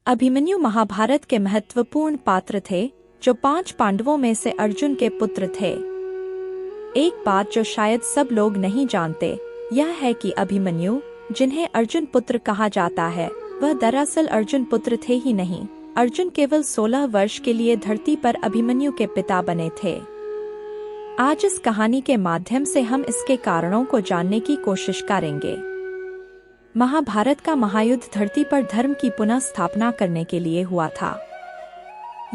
अभिमन्यु महाभारत के महत्वपूर्ण पात्र थे, जो 5 पांडवों में से अर्जुन के पुत्र थे। एक बात जो शायद सब लोग नहीं जानते, यह है कि अभिमन्यु, जिन्हें अर्जुन पुत्र कहा जाता है, वह दरअसल अर्जुन पुत्र थे ही नहीं। अर्जुन केवल 16 वर्ष के लिए धरती पर अभिमन्यु के पिता बने थे। आज इस कहानी के माध्यम से हम इसके कारणों को जानने की कोशिश करेंगे। महाभारत का महायुद्ध धरती पर धर्म की पुनः स्थापना करने के लिए हुआ था।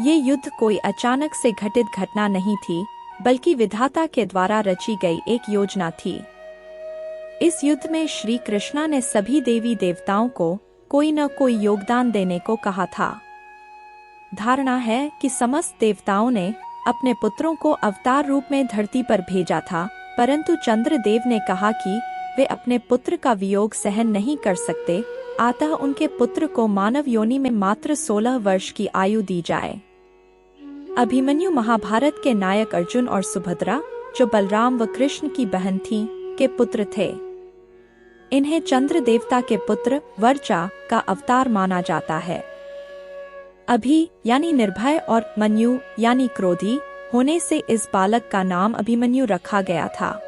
ये युद्ध कोई अचानक से घटित घटना नहीं थी, बल्कि विधाता के द्वारा रची गई एक योजना थी। इस युद्ध में श्री कृष्णा ने सभी देवी देवताओं को कोई न कोई योगदान देने को कहा था। धारणा है कि समस्त देवताओं ने अपने पुत्रों को अवतार रूप में धरती पर भेजा था, परंतु चंद्रदेव ने कहा कि वे अपने पुत्र का वियोग सहन नहीं कर सकते, अतः उनके पुत्र को मानव योनि में मात्र 16 वर्ष की आयु दी जाए। अभिमन्यु महाभारत के नायक अर्जुन और सुभद्रा, जो बलराम व कृष्ण की बहन थीं, के पुत्र थे। इन्हें चंद्र देवता के पुत्र वर्चा का अवतार माना जाता है। अभि यानी निर्भय और मन्यु यानी क्रोधी होने से इस बालक का नाम अभिमन्यु रखा गया था।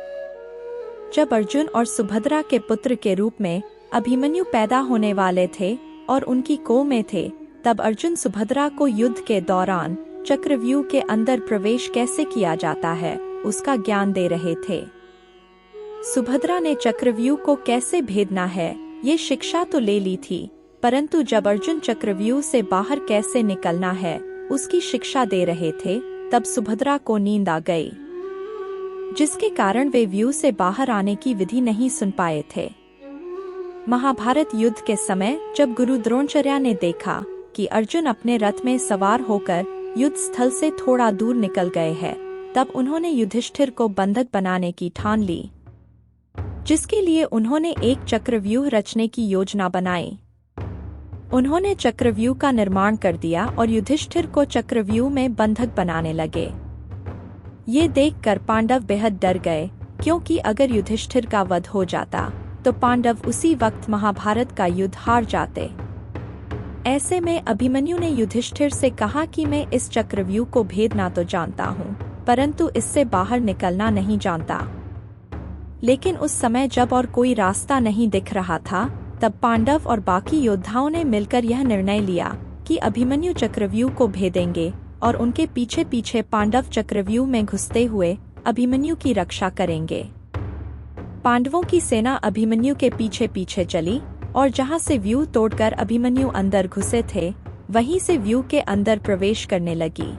जब अर्जुन और सुभद्रा के पुत्र के रूप में अभिमन्यु पैदा होने वाले थे और उनकी कोख में थे, तब अर्जुन सुभद्रा को युद्ध के दौरान चक्रव्यूह के अंदर प्रवेश कैसे किया जाता है, उसका ज्ञान दे रहे थे। सुभद्रा ने चक्रव्यूह को कैसे भेदना है, ये शिक्षा तो ले ली थी, परंतु जब अर्जुन चक्रव्यूह से बाहर कैसे निकलना है, उसकी शिक्षा दे रहे थे, तब सुभद्रा को नींद आ गई, जिसके कारण वे व्यूह से बाहर आने की विधि नहीं सुन पाए थे। महाभारत युद्ध के समय जब गुरु द्रोणाचार्य ने देखा कि अर्जुन अपने रथ में सवार होकर युद्ध स्थल से थोड़ा दूर निकल गए हैं, तब उन्होंने युधिष्ठिर को बंधक बनाने की ठान ली, जिसके लिए उन्होंने एक चक्रव्यूह रचने की योजना बनाई। उन्होंने चक्रव्यूह का निर्माण कर दिया और युधिष्ठिर को चक्रव्यूह में बंधक बनाने लगे। ये देखकर पांडव बेहद डर गए, क्योंकि अगर युधिष्ठिर का वध हो जाता तो पांडव उसी वक्त महाभारत का युद्ध हार जाते। ऐसे में अभिमन्यु ने युधिष्ठिर से कहा कि मैं इस चक्रव्यूह को भेदना तो जानता हूँ, परंतु इससे बाहर निकलना नहीं जानता। लेकिन उस समय जब और कोई रास्ता नहीं दिख रहा था, तब पांडव और बाकी योद्धाओं ने मिलकर यह निर्णय लिया कि अभिमन्यु चक्रव्यूह को भेदेंगे और उनके पीछे पीछे पांडव चक्रव्यूह में घुसते हुए अभिमन्यु की रक्षा करेंगे। पांडवों की सेना अभिमन्यु के पीछे पीछे चली और जहां से व्यूह तोड़कर अभिमन्यु अंदर घुसे थे, वहीं से व्यूह के अंदर प्रवेश करने लगी।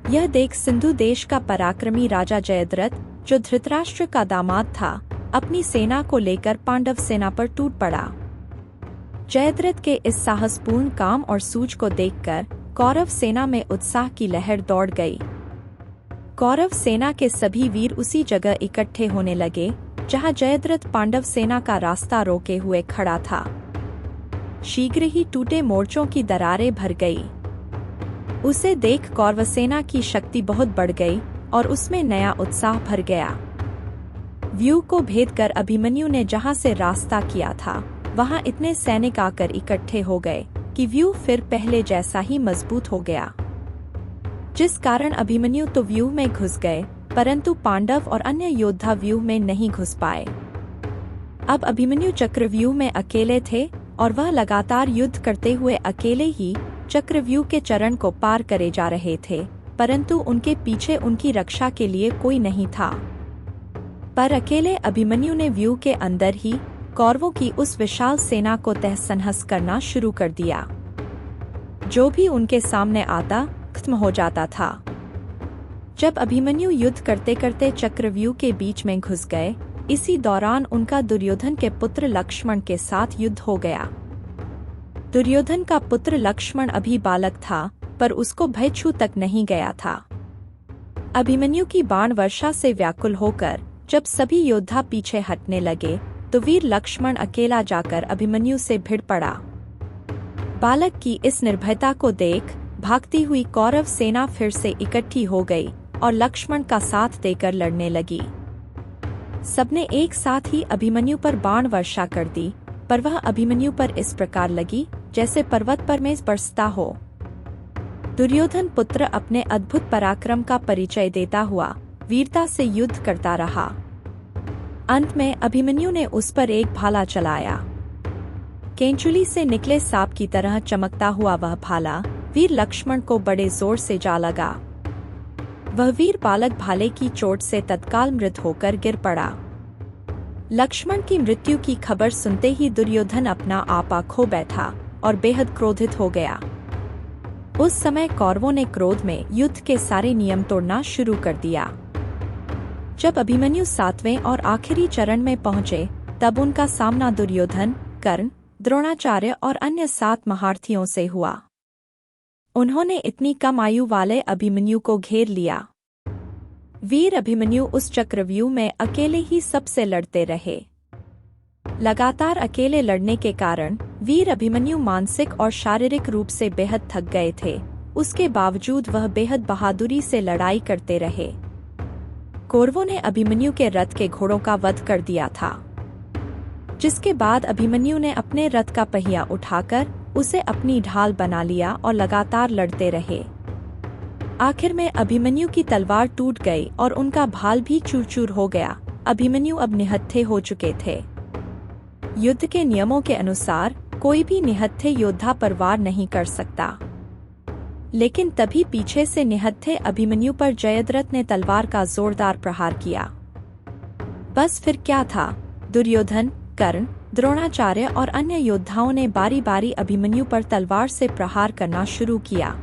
यह देख सिंधु देश का पराक्रमी राजा जयद्रथ, जो धृतराष्ट्र का दामाद था, अपनी सेना को लेकर पांडव सेना पर टूट पड़ा। जयद्रथ के इस साहसपूर्ण काम और सूझ को देखकर कौरव सेना में उत्साह की लहर दौड़ गई। कौरव सेना के सभी वीर उसी जगह इकट्ठे होने लगे जहां जयद्रथ पांडव सेना का रास्ता रोके हुए खड़ा था। शीघ्र ही टूटे मोर्चों की दरारें भर गई। उसे देख कौरव सेना की शक्ति बहुत बढ़ गई और उसमें नया उत्साह भर गया। व्यूह को भेदकर अभिमन्यु ने जहां से रास्ता किया था, वहां इतने सैनिक आकर इकट्ठे हो गए कि व्यूह फिर पहले जैसा ही मजबूत हो गया, जिस कारण अभिमन्यु तो व्यूह में घुस गए, परंतु पांडव और अन्य योद्धा व्यूह में नहीं घुस पाए। अब अभिमन्यु चक्रव्यूह में अकेले थे और वह लगातार युद्ध करते हुए अकेले ही चक्रव्यूह के चरण को पार करे जा रहे थे, परंतु उनके पीछे उनकी रक्षा के लिए कोई नहीं था। पर अकेले अभिमन्यु ने व्यूह के अंदर ही कौरवों की उस विशाल सेना को तहस नहस करना शुरू कर दिया। जो भी उनके सामने आता खत्म हो जाता था। जब अभिमन्यु युद्ध करते करते चक्रव्यूह के बीच में घुस गए, इसी दौरान उनका दुर्योधन के पुत्र लक्ष्मण के साथ युद्ध हो गया। दुर्योधन का पुत्र लक्ष्मण अभी बालक था, पर उसको भय छू तक नहीं गया था। अभिमन्यु की बाण वर्षा से व्याकुल होकर जब सभी योद्धा पीछे हटने लगे, तो वीर लक्ष्मण अकेला जाकर अभिमन्यु से भिड़ पड़ा। बालक की इस निर्भयता को देख भागती हुई कौरव सेना फिर से इकट्ठी हो गई और लक्ष्मण का साथ देकर लड़ने लगी। सबने एक साथ ही अभिमन्यु पर बाण वर्षा कर दी, पर वह अभिमन्यु पर इस प्रकार लगी जैसे पर्वत पर मेघ बरसता हो। दुर्योधन पुत्र अपने अद्भुत पराक्रम का परिचय देता हुआ वीरता से युद्ध करता रहा। अंत में अभिमन्यु ने उस पर एक भाला चलाया। केंचुली से निकले सांप की तरह चमकता हुआ वह भाला वीर लक्ष्मण को बड़े जोर से जा लगा। वह वीर बालक भाले की चोट से तत्काल मृत होकर गिर पड़ा। लक्ष्मण की मृत्यु की खबर सुनते ही दुर्योधन अपना आपा खो बैठा और बेहद क्रोधित हो गया। उस समय कौरवों ने क्रोध में युद्ध के सारे नियम तोड़ना शुरू कर दिया। जब अभिमन्यु 7वें और आखिरी चरण में पहुंचे, तब उनका सामना दुर्योधन, कर्ण, द्रोणाचार्य और अन्य 7 महारथियों से हुआ। उन्होंने इतनी कम आयु वाले अभिमन्यु को घेर लिया। वीर अभिमन्यु उस चक्रव्यूह में अकेले ही सबसे लड़ते रहे। लगातार अकेले लड़ने के कारण वीर अभिमन्यु मानसिक और शारीरिक रूप से बेहद थक गए थे। उसके बावजूद वह बेहद बहादुरी से लड़ाई करते रहे। कौरवों ने अभिमन्यु के रथ के घोड़ों का वध कर दिया था, जिसके बाद अभिमन्यु ने अपने रथ का पहिया उठाकर उसे अपनी ढाल बना लिया और लगातार लड़ते रहे। आखिर में अभिमन्यु की तलवार टूट गई और उनका भाल भी चूर चूर हो गया। अभिमन्यु अब निहत्थे हो चुके थे। युद्ध के नियमों के अनुसार कोई भी निहत्थे योद्धा पर वार नहीं कर सकता, लेकिन तभी पीछे से निहत्थे अभिमन्यु पर जयद्रथ ने तलवार का जोरदार प्रहार किया। बस फिर क्या था, दुर्योधन, कर्ण, द्रोणाचार्य और अन्य योद्धाओं ने बारी बारी अभिमन्यु पर तलवार से प्रहार करना शुरू किया।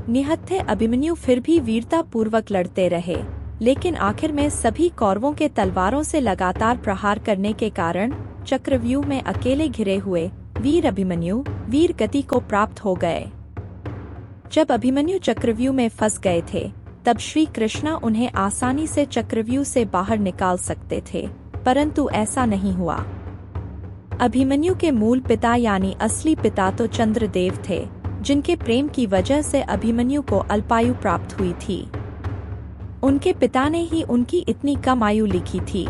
निहत्थे अभिमन्यु फिर भी वीरता पूर्वक लड़ते रहे, लेकिन आखिर में सभी कौरवों के तलवारों से लगातार प्रहार करने के कारण चक्रव्यूह में अकेले घिरे हुए वीर अभिमन्यु वीर गति को प्राप्त हो गए। जब अभिमन्यु चक्रव्यूह में फंस गए थे, तब श्री कृष्ण उन्हें आसानी से चक्रव्यूह से बाहर निकाल सकते थे, परंतु ऐसा नहीं हुआ। अभिमन्यु के मूल पिता यानी असली पिता तो चंद्रदेव थे, जिनके प्रेम की वजह से अभिमन्यु को अल्पायु प्राप्त हुई थी। उनके पिता ने ही उनकी इतनी कम आयु लिखी थी।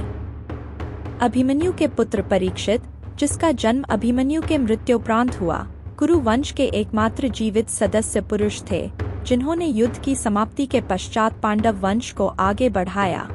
अभिमन्यु के पुत्र परीक्षित, जिसका जन्म अभिमन्यु के मृत्युपरांत हुआ, कुरु वंश के एकमात्र जीवित सदस्य पुरुष थे, जिन्होंने युद्ध की समाप्ति के पश्चात पांडव वंश को आगे बढ़ाया।